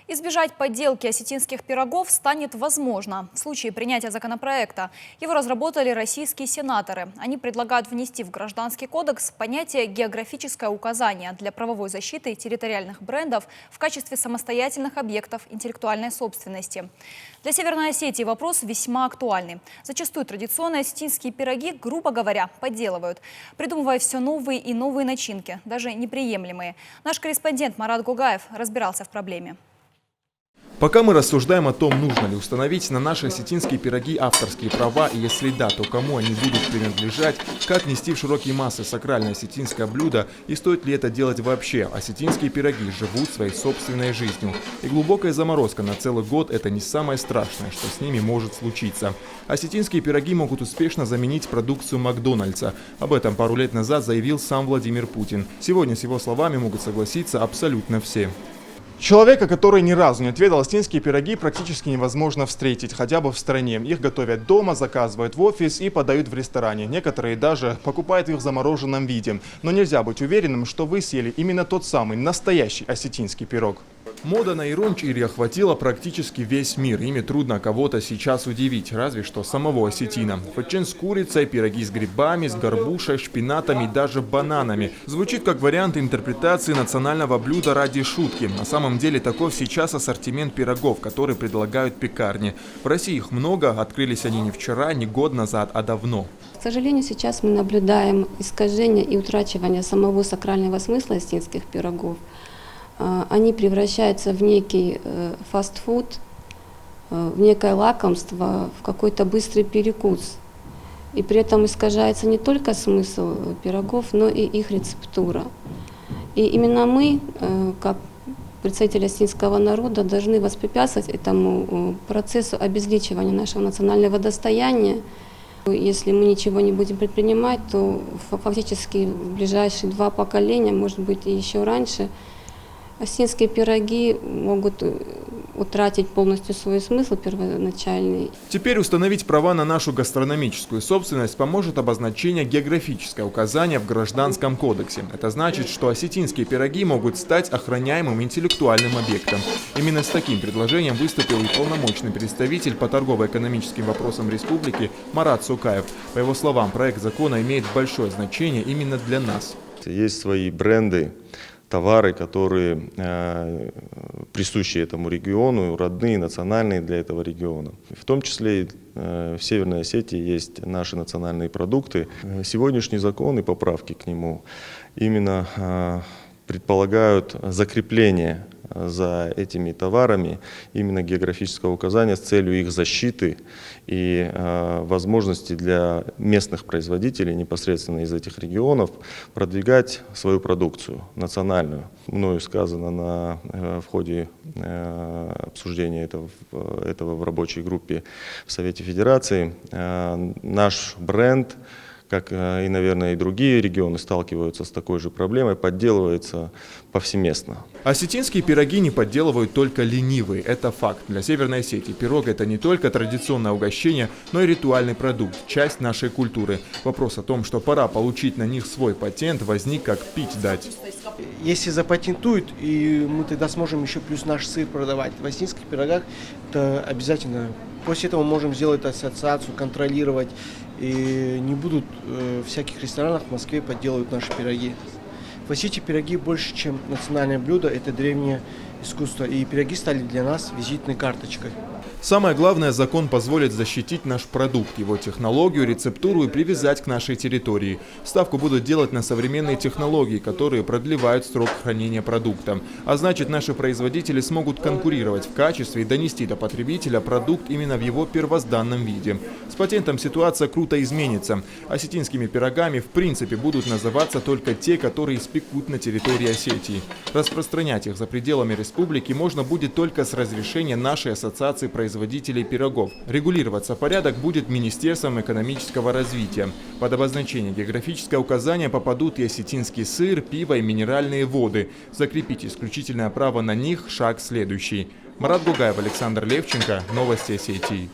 Избежать подделки осетинских пирогов станет возможно в случае принятия законопроекта. Его разработали российские сенаторы. Они предлагают внести в Гражданский кодекс понятие «географическое указание» для правовой защиты территориальных брендов в качестве самостоятельных объектов интеллектуальной собственности. Для Северной Осетии вопрос весьма актуальный. Зачастую традиционные осетинские пироги, грубо говоря, подделывают, придумывая все новые и новые начинки, даже неприемлемые. Наш корреспондент Марат Гугаев разбирался в проблеме. Пока мы рассуждаем о том, нужно ли установить на наши осетинские пироги авторские права, и если да, то кому они будут принадлежать, как нести в широкие массы сакральное осетинское блюдо и стоит ли это делать вообще. Осетинские пироги живут своей собственной жизнью. И глубокая заморозка на целый год – это не самое страшное, что с ними может случиться. Осетинские пироги могут успешно заменить продукцию Макдональдса. Об этом пару лет назад заявил сам Владимир Путин. Сегодня с его словами могут согласиться абсолютно все. Человека, который ни разу не отведал осетинские пироги, практически невозможно встретить, хотя бы в стране. Их готовят дома, заказывают в офис и подают в ресторане. Некоторые даже покупают их в замороженном виде. Но нельзя быть уверенным, что вы съели именно тот самый настоящий осетинский пирог. Мода на ирончири охватила практически весь мир. Ими трудно кого-то сейчас удивить, разве что самого осетина. Фачин с курицей, пироги с грибами, с горбушей, шпинатами и даже бананами. Звучит как вариант интерпретации национального блюда ради шутки. На самом деле таков сейчас ассортимент пирогов, которые предлагают пекарни. В России их много, открылись они не вчера, не год назад, а давно. К сожалению, сейчас мы наблюдаем искажение и утрачивание самого сакрального смысла осетинских пирогов. Они превращаются в некий фастфуд, в некое лакомство, в какой-то быстрый перекус. И при этом искажается не только смысл пирогов, но и их рецептура. И именно мы, как представители осетинского народа, должны воспрепятствовать этому процессу обезличивания нашего национального достояния. Если мы ничего не будем предпринимать, то фактически в ближайшие 2 поколения, может быть и еще раньше, осетинские пироги могут утратить полностью свой смысл первоначальный. Теперь установить права на нашу гастрономическую собственность поможет обозначение «географическое указание» в Гражданском кодексе. Это значит, что осетинские пироги могут стать охраняемым интеллектуальным объектом. Именно с таким предложением выступил и полномочный представитель по торгово-экономическим вопросам республики Марат Сукаев. По его словам, проект закона имеет большое значение именно для нас. Есть свои бренды, товары, которые присущи этому региону, родные, национальные для этого региона. В том числе в Северной Осетии есть наши национальные продукты. Сегодняшний закон и поправки к нему именно предполагают закрепление за этими товарами именно географического указания с целью их защиты и возможности для местных производителей непосредственно из этих регионов продвигать свою продукцию национальную. Мною сказано в ходе обсуждения этого в рабочей группе в Совете Федерации, наш бренд, как и, наверное, и другие регионы сталкиваются с такой же проблемой, подделывается повсеместно. Осетинские пироги не подделывают только ленивые. Это факт. Для Северной Осетии пирог – это не только традиционное угощение, но и ритуальный продукт, часть нашей культуры. Вопрос о том, что пора получить на них свой патент, возник как пить дать. Если запатентуют, и мы тогда сможем еще плюс наш сыр продавать. В осетинских пирогах это обязательно. После этого можем сделать ассоциацию, контролировать. И не будут в всяких ресторанах в Москве подделывать наши пироги. В Осетии пироги больше, чем национальное блюдо, это древнее искусство. И пироги стали для нас визитной карточкой. Самое главное, закон позволит защитить наш продукт, его технологию, рецептуру и привязать к нашей территории. Ставку будут делать на современные технологии, которые продлевают срок хранения продукта. А значит, наши производители смогут конкурировать в качестве и донести до потребителя продукт именно в его первозданном виде. С патентом ситуация круто изменится. Осетинскими пирогами в принципе будут называться только те, которые испекут на территории Осетии. Распространять их за пределами республики можно будет только с разрешения нашей ассоциации производителей пирогов. Регулироваться порядок будет Министерством экономического развития. Под обозначение «географическое указание» попадут и осетинский сыр, пиво и минеральные воды. Закрепить исключительное право на них – шаг следующий. Марат Гугаев, Александр Левченко. Новости Осетии.